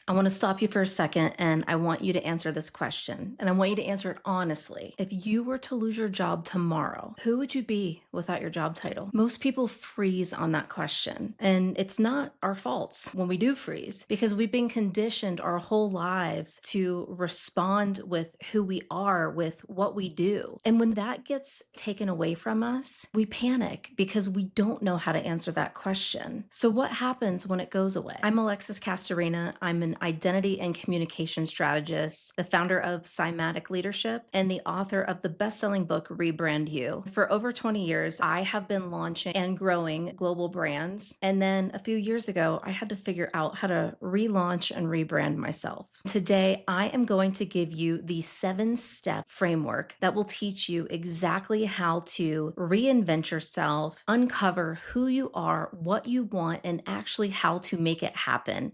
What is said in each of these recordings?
I want to stop you for a second and I want you to answer this question. And I want you to answer it honestly. If you were to lose your job tomorrow, who would you be without your job title? Most people freeze on that question. And it's not our faults when we do freeze because we've been conditioned our whole lives to respond with who we are, with what we do. And when that gets taken away from us, we panic because we don't know how to answer that question. So what happens when it goes away? I'm Alexis Castorina. I'm an identity and communication strategist, the founder of Cymatic Leadership, and the author of the best-selling book, Rebrand You. For over 20 years, I have been launching and growing global brands. And then a few years ago, I had to figure out how to relaunch and rebrand myself. Today, I am going to give you the 7-step framework that will teach you exactly how to reinvent yourself, uncover who you are, what you want, and actually how to make it happen.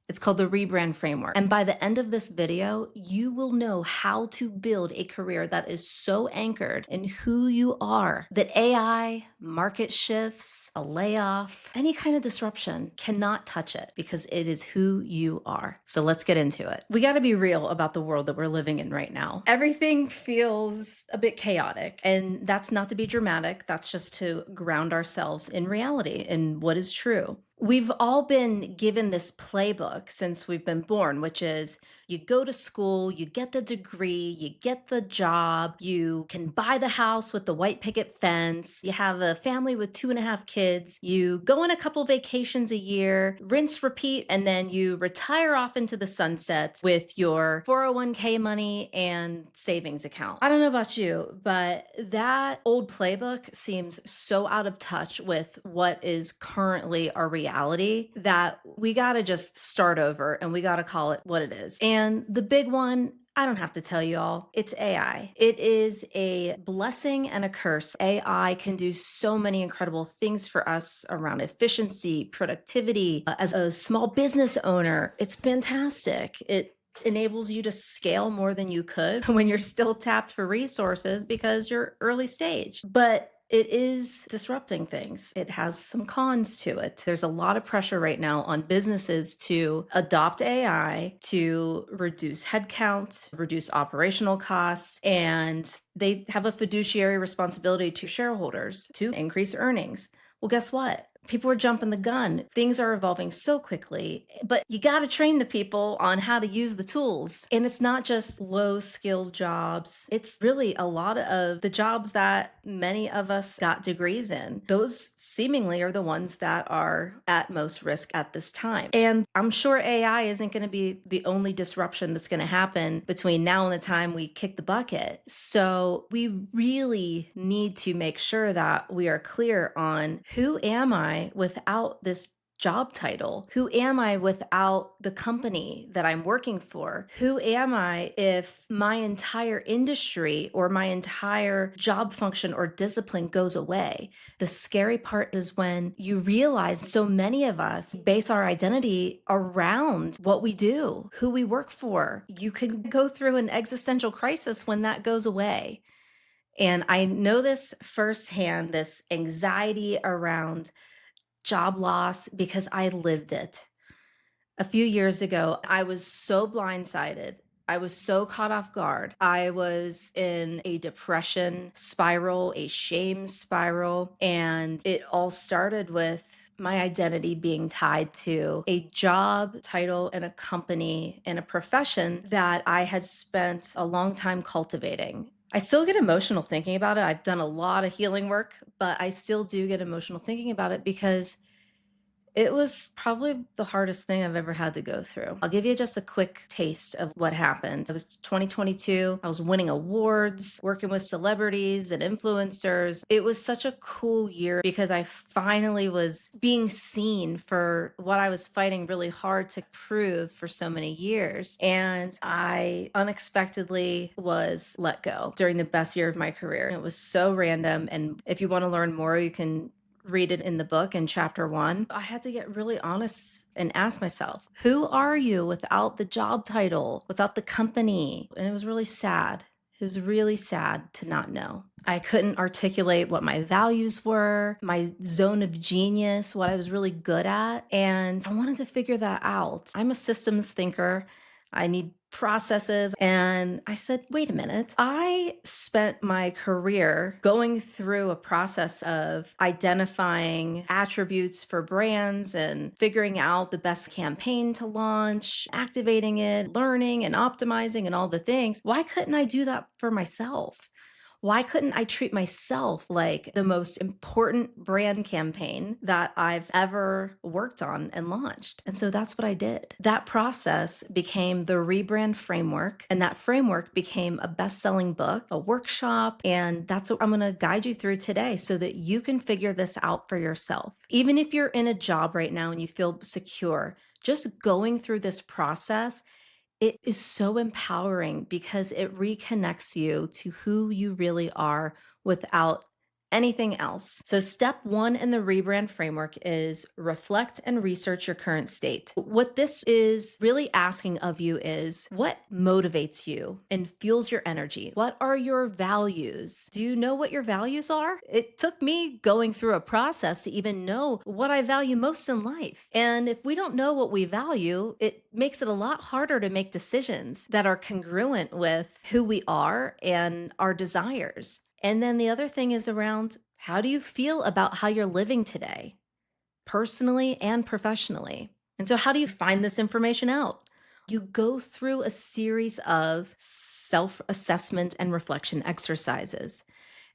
It's called the REBRAND Framework. And by the end of this video, you will know how to build a career that is so anchored in who you are that AI, market shifts, a layoff, any kind of disruption cannot touch it because it is who you are. So let's get into it. We got to be real about the world that we're living in right now. Everything feels a bit chaotic, and that's not to be dramatic. That's just to ground ourselves in reality and what is true. We've all been given this playbook since we've been born, which is you go to school, you get the degree, you get the job, you can buy the house with the white picket fence, you have a family with 2.5 kids, you go on a couple vacations a year, rinse, repeat, and then you retire off into the sunset with your 401k money and savings account. I don't know about you, but that old playbook seems so out of touch with what is currently our reality that we got to just start over and we got to call it what it is. And the big one, I don't have to tell you all, it's AI. It is a blessing and a curse. AI can do so many incredible things for us around efficiency, productivity. As a small business owner, it's fantastic. It enables you to scale more than you could when you're still tapped for resources because you're early stage. But it is disrupting things. It has some cons to it. There's a lot of pressure right now on businesses to adopt AI to reduce headcount, reduce operational costs, and they have a fiduciary responsibility to shareholders to increase earnings. Well, guess what? People are jumping the gun. Things are evolving so quickly, but you got to train the people on how to use the tools. And it's not just low skilled jobs. It's really a lot of the jobs that many of us got degrees in. Those seemingly are the ones that are at most risk at this time. And I'm sure AI isn't going to be the only disruption that's going to happen between now and the time we kick the bucket. So we really need to make sure that we are clear on who am I without this job title? Who am I without the company that I'm working for? Who am I if my entire industry or my entire job function or discipline goes away? The scary part is when you realize so many of us base our identity around what we do, who we work for. You can go through an existential crisis when that goes away. And I know this firsthand, this anxiety around job loss because I lived it. A few years ago, I was so blindsided. I was so caught off guard. I was in a depression spiral, a shame spiral, and it all started with my identity being tied to a job title and a company and a profession that I had spent a long time cultivating. I still get emotional thinking about it. I've done a lot of healing work, but I still do get emotional thinking about it because it was probably the hardest thing I've ever had to go through. I'll give you just a quick taste of what happened. It was 2022. I was winning awards, working with celebrities and influencers. It was such a cool year because I finally was being seen for what I was fighting really hard to prove for so many years. And I unexpectedly was let go during the best year of my career. It was so random. And if you want to learn more, you can read it in the book in chapter 1. I had to get really honest and ask myself, who are you without the job title, without the company? And it was really sad. It was really sad to not know. I couldn't articulate what my values were, my zone of genius, what I was really good at, and I wanted to figure that out. I'm a systems thinker. I need processes. And I said, wait a minute. I spent my career going through a process of identifying attributes for brands and figuring out the best campaign to launch, activating it, learning and optimizing and all the things. Why couldn't I do that for myself? Why couldn't I treat myself like the most important brand campaign that I've ever worked on and launched? And so that's what I did. That process became the Rebrand Framework, and that framework became a best-selling book, a workshop, and that's what I'm going to guide you through today so that you can figure this out for yourself. Even if you're in a job right now and you feel secure, just going through this process, it is so empowering because it reconnects you to who you really are without anything else. So, step one in the rebrand framework is reflect and research your current state. What this is really asking of you is what motivates you and fuels your energy? What are your values? Do you know what your values are? It took me going through a process to even know what I value most in life. And if we don't know what we value, it makes it a lot harder to make decisions that are congruent with who we are and our desires. And then the other thing is around how do you feel about how you're living today, personally and professionally? And so, how do you find this information out? You go through a series of self assessment and reflection exercises.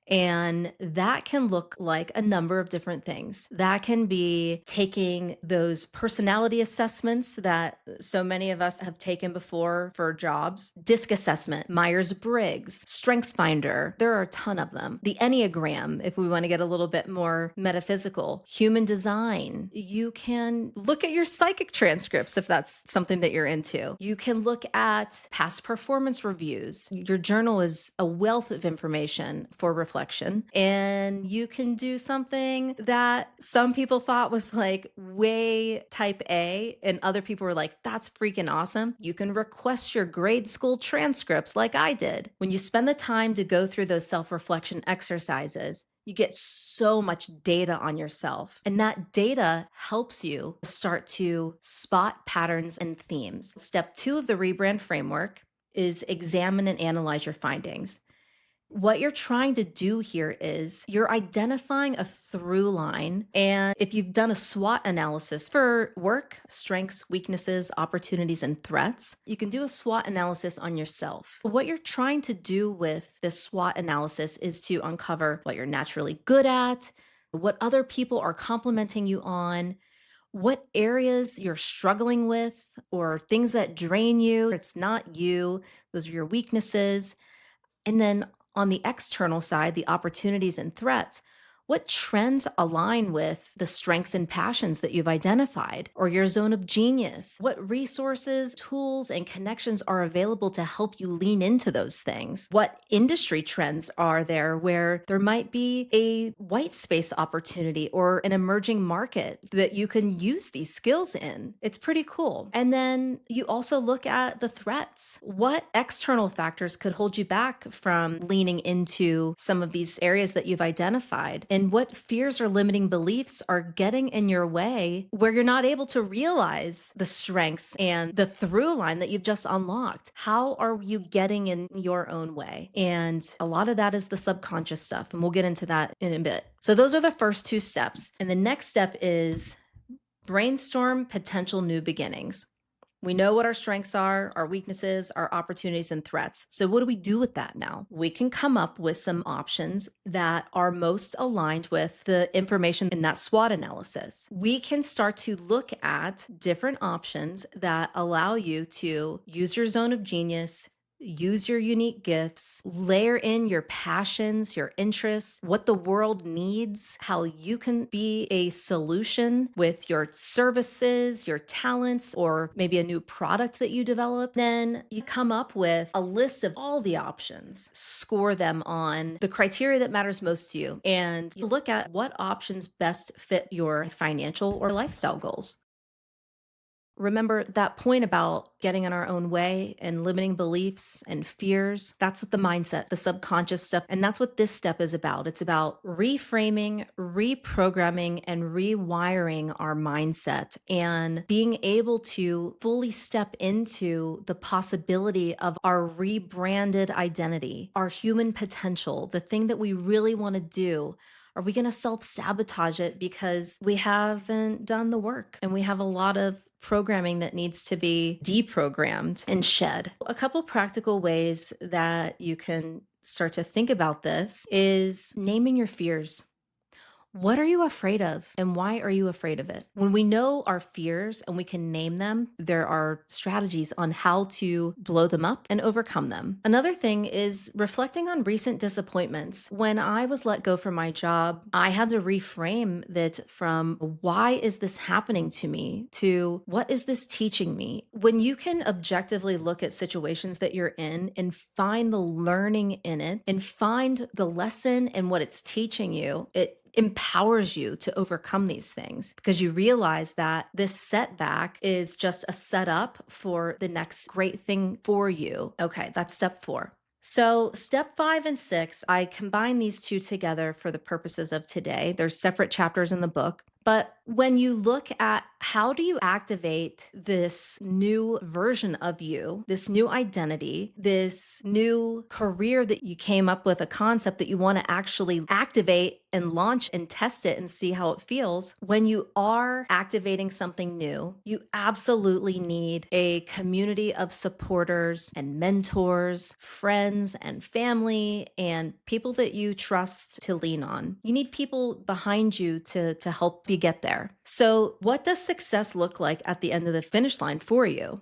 And that can look like a number of different things. That can be taking those personality assessments that so many of us have taken before for jobs, DISC assessment, Myers-Briggs, StrengthsFinder. There are a ton of them. The Enneagram, if we want to get a little bit more metaphysical, human design. You can look at your psychic transcripts if that's something that you're into. You can look at past performance reviews. Your journal is a wealth of information for reflection. And you can do something that some people thought was like way type A, and other people were like, that's freaking awesome. You can request your grade school transcripts like I did. When you spend the time to go through those self-reflection exercises, you get so much data on yourself. And that data helps you start to spot patterns and themes. Step two of the rebrand framework is examine and analyze your findings. What you're trying to do here is you're identifying a through line. And if you've done a SWOT analysis for work, strengths, weaknesses, opportunities, and threats, you can do a SWOT analysis on yourself. What you're trying to do with this SWOT analysis is to uncover what you're naturally good at, what other people are complimenting you on, what areas you're struggling with, or things that drain you. It's not you, those are your weaknesses. And then on the external side, the opportunities and threats, what trends align with the strengths and passions that you've identified or your zone of genius? What resources, tools, and connections are available to help you lean into those things? What industry trends are there where there might be a white space opportunity or an emerging market that you can use these skills in? It's pretty cool. And then you also look at the threats. What external factors could hold you back from leaning into some of these areas that you've identified? And what fears or limiting beliefs are getting in your way where you're not able to realize the strengths and the through line that you've just unlocked? How are you getting in your own way? And a lot of that is the subconscious stuff. And we'll get into that in a bit. So those are the first two steps. And the next step is brainstorm potential new beginnings. We know what our strengths are, our weaknesses, our opportunities, and threats. So, what do we do with that now? We can come up with some options that are most aligned with the information in that SWOT analysis. We can start to look at different options that allow you to use your zone of genius, use your unique gifts, layer in your passions, your interests, what the world needs, how you can be a solution with your services, your talents, or maybe a new product that you develop. Then you come up with a list of all the options, score them on the criteria that matters most to you, and you look at what options best fit your financial or lifestyle goals. Remember that point about getting in our own way and limiting beliefs and fears? That's the mindset, the subconscious stuff. And that's what this step is about. It's about reframing, reprogramming, and rewiring our mindset and being able to fully step into the possibility of our rebranded identity, our human potential, the thing that we really want to do. Are we going to self sabotage it because we haven't done the work and we have a lot of programming that needs to be deprogrammed and shed? A couple practical ways that you can start to think about this is naming your fears. What are you afraid of and why are you afraid of it? When we know our fears and we can name them, there are strategies on how to blow them up and overcome them. Another thing is reflecting on recent disappointments. When I was let go from my job, I had to reframe that from why is this happening to me to what is this teaching me? When you can objectively look at situations that you're in and find the learning in it and find the lesson and what it's teaching you, it empowers you to overcome these things because you realize that this setback is just a setup for the next great thing for you. Okay, that's step 4. So, step 5 and 6, I combine these two together for the purposes of today. They're separate chapters in the book. But when you look at how do you activate this new version of you, this new identity, this new career that you came up with, a concept that you want to actually activate and launch and test it and see how it feels. When you are activating something new, you absolutely need a community of supporters and mentors, friends and family, and people that you trust to lean on. You need people behind you to help you get there. So, what does success look like at the end of the finish line for you?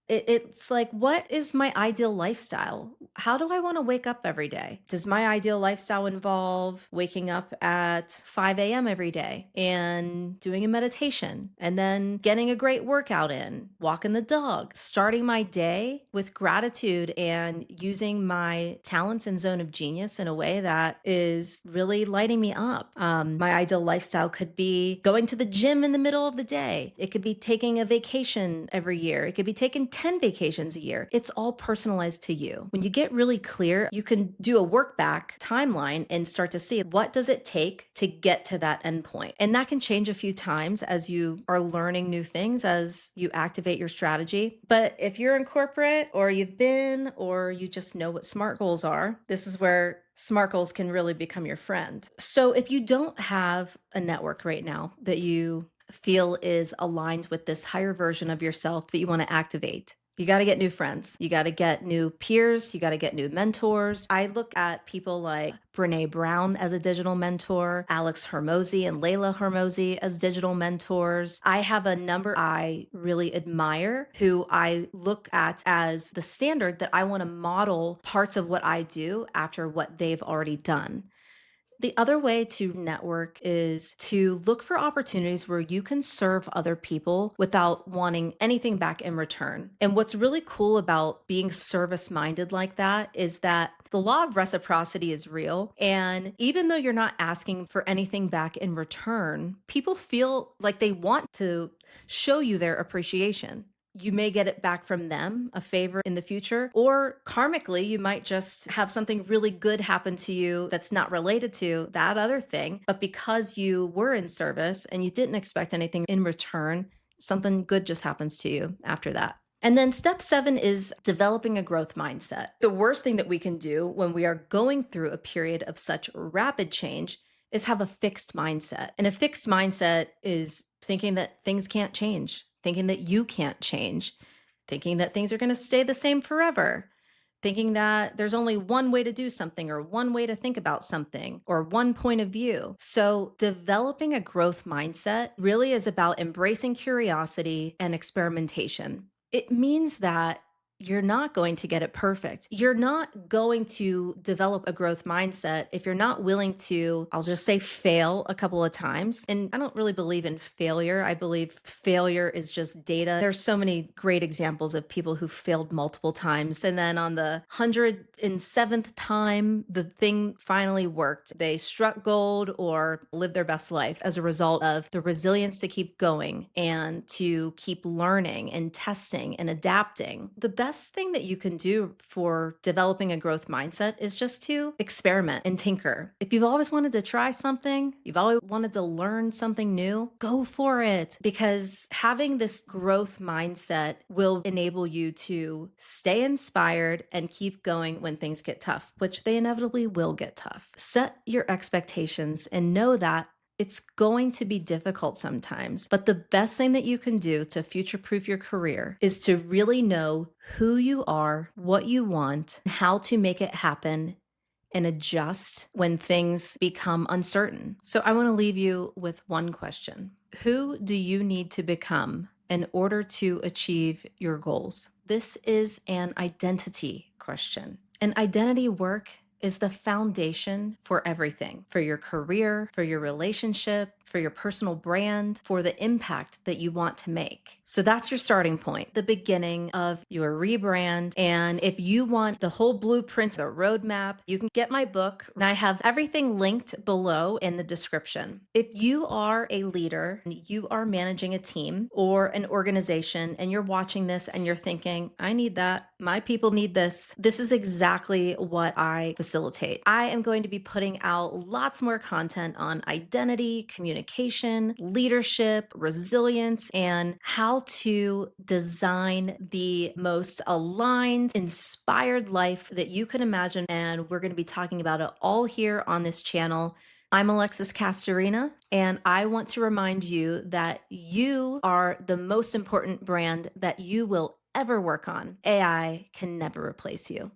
It's like, what is my ideal lifestyle? How do I want to wake up every day? Does my ideal lifestyle involve waking up at 5 a.m. every day and doing a meditation and then getting a great workout in, walking the dog, starting my day with gratitude and using my talents and zone of genius in a way that is really lighting me up? My ideal lifestyle could be going to the gym in the middle of the day. It could be taking a vacation every year. It could be taking 10 vacations a year. It's all personalized to you. When you get really clear, you can do a work back timeline and start to see what does it take to get to that endpoint. And that can change a few times as you are learning new things, as you activate your strategy. But if you're in corporate or you've been, or you just know what SMART goals are, this is where SMART goals can really become your friend. So if you don't have a network right now that you feel is aligned with this higher version of yourself that you want to activate, you got to get new friends. You got to get new peers. You got to get new mentors. I look at people like Brene Brown as a digital mentor, Alex Hormozy and Layla Hormozy as digital mentors. I have a number I really admire who I look at as the standard that I want to model parts of what I do after what they've already done. The other way to network is to look for opportunities where you can serve other people without wanting anything back in return. And what's really cool about being service minded like that is that the law of reciprocity is real. And even though you're not asking for anything back in return, people feel like they want to show you their appreciation. You may get it back from them, a favor in the future, or karmically, you might just have something really good happen to you that's not related to that other thing. But because you were in service and you didn't expect anything in return, something good just happens to you after that. And then step 7 is developing a growth mindset. The worst thing that we can do when we are going through a period of such rapid change is have a fixed mindset. And a fixed mindset is thinking that things can't change, thinking that you can't change, thinking that things are going to stay the same forever, thinking that there's only one way to do something or one way to think about something or one point of view. So developing a growth mindset really is about embracing curiosity and experimentation. It means that you're not going to get it perfect. You're not going to develop a growth mindset if you're not willing to, I'll just say, fail a couple of times. And I don't really believe in failure. I believe failure is just data. There's so many great examples of people who failed multiple times. And then on the 107th time, the thing finally worked. They struck gold or lived their best life as a result of the resilience to keep going and to keep learning and testing and adapting. The best thing that you can do for developing a growth mindset is just to experiment and tinker. If you've always wanted to try something, you've always wanted to learn something new, go for it, because having this growth mindset will enable you to stay inspired and keep going when things get tough, which they inevitably will get tough. Set your expectations and know that it's going to be difficult sometimes, but the best thing that you can do to future proof your career is to really know who you are, what you want, and how to make it happen and adjust when things become uncertain. So I want to leave you with one question. Who do you need to become in order to achieve your goals? This is an identity question. And identity work is the foundation for everything, for your career, for your relationship, for your personal brand, for the impact that you want to make. So that's your starting point, the beginning of your rebrand. And if you want the whole blueprint, the roadmap, you can get my book. And I have everything linked below in the description. If you are a leader and you are managing a team or an organization and you're watching this and you're thinking, I need that, my people need this, this is exactly what I facilitate. I am going to be putting out lots more content on identity, communication, leadership, resilience, and how to design the most aligned, inspired life that you can imagine. And we're going to be talking about it all here on this channel. I'm Alexis Castorina, and I want to remind you that you are the most important brand that you will ever work on. AI can never replace you.